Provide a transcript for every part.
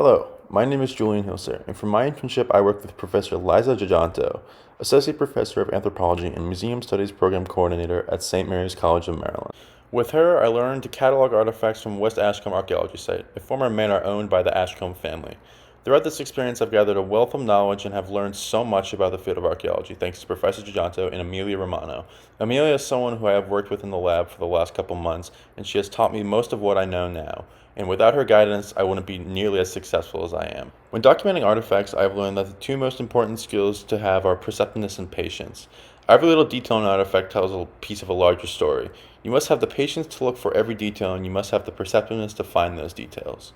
Hello, my name is Julian Hilser, and for my internship I work with Professor Liza Giganto, Associate Professor of Anthropology and Museum Studies Program Coordinator at St. Mary's College of Maryland. With her, I learned to catalog artifacts from West Ashcombe Archaeology Site, a former manor owned by the Ashcombe family. Throughout this experience, I've gathered a wealth of knowledge and have learned so much about the field of archaeology thanks to Professor Giganto and Amelia Romano. Amelia is someone who I have worked with in the lab for the last couple months, and she has taught me most of what I know now. And without her guidance, I wouldn't be nearly as successful as I am. When documenting artifacts, I've learned that the two most important skills to have are perceptiveness and patience. Every little detail in an artifact tells a piece of a larger story. You must have the patience to look for every detail, and you must have the perceptiveness to find those details.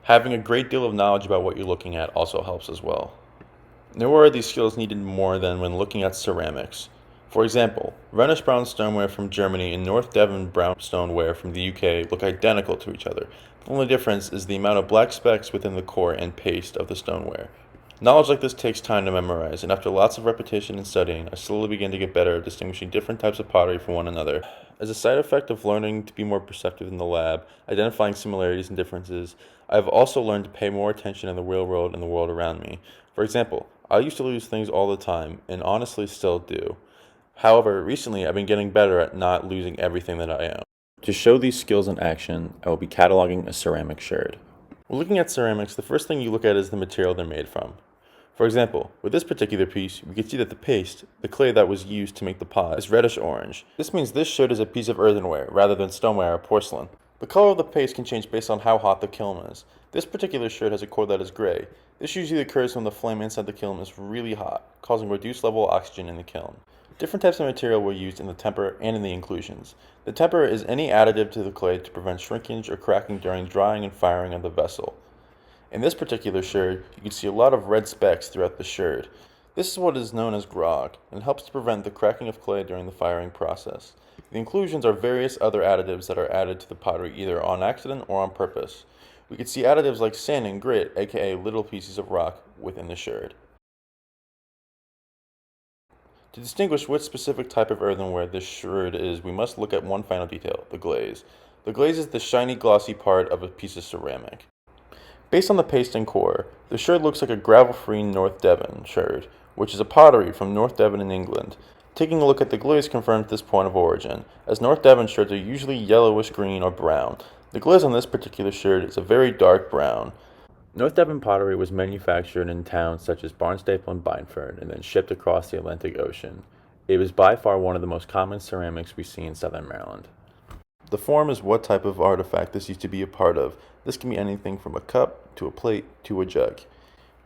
Having a great deal of knowledge about what you're looking at also helps as well. Nowhere are these skills needed more than when looking at ceramics. For example, Rhenish brown stoneware from Germany and North Devon brown stoneware from the UK look identical to each other. The only difference is the amount of black specks within the core and paste of the stoneware. Knowledge like this takes time to memorize, and after lots of repetition and studying, I slowly began to get better at distinguishing different types of pottery from one another. As a side effect of learning to be more perceptive in the lab, identifying similarities and differences, I have also learned to pay more attention in the real world and the world around me. For example, I used to lose things all the time, and honestly still do. However, recently I've been getting better at not losing everything that I own. To show these skills in action, I will be cataloging a ceramic sherd. When looking at ceramics, the first thing you look at is the material they're made from. For example, with this particular piece, we can see that the paste, the clay that was used to make the pot, is reddish orange. This means this sherd is a piece of earthenware rather than stoneware or porcelain. The color of the paste can change based on how hot the kiln is. This particular sherd has a core that is gray. This usually occurs when the flame inside the kiln is really hot, causing reduced level of oxygen in the kiln. Different types of material were used in the temper and in the inclusions. The temper is any additive to the clay to prevent shrinkage or cracking during drying and firing of the vessel. In this particular sherd, you can see a lot of red specks throughout the sherd. This is what is known as grog, and helps to prevent the cracking of clay during the firing process. The inclusions are various other additives that are added to the pottery either on accident or on purpose. We can see additives like sand and grit, aka little pieces of rock, within the sherd. To distinguish which specific type of earthenware this sherd is, we must look at one final detail, the glaze. The glaze is the shiny, glossy part of a piece of ceramic. Based on the paste and core, the sherd looks like a gravel-free North Devon sherd, which is a pottery from North Devon in England. Taking a look at the glaze confirms this point of origin, as North Devon sherds are usually yellowish green or brown. The glaze on this particular sherd is a very dark brown. North Devon pottery was manufactured in towns such as Barnstaple and Bindford and then shipped across the Atlantic Ocean. It was by far one of the most common ceramics we see in southern Maryland. The form is what type of artifact this used to be a part of. This can be anything from a cup, to a plate, to a jug.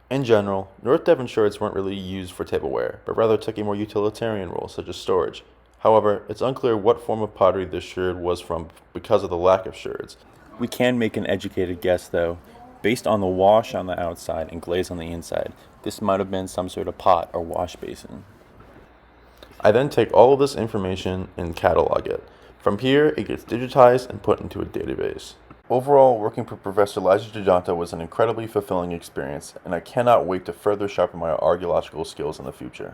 In general, North Devon sherds weren't really used for tableware, but rather took a more utilitarian role, such as storage. However, it's unclear what form of pottery this sherd was from because of the lack of sherds. We can make an educated guess, though. Based on the wash on the outside and glaze on the inside, this might have been some sort of pot or wash basin. I then take all of this information and catalog it. From here, it gets digitized and put into a database. Overall, working for Professor Liza Giganto was an incredibly fulfilling experience, and I cannot wait to further sharpen my archaeological skills in the future.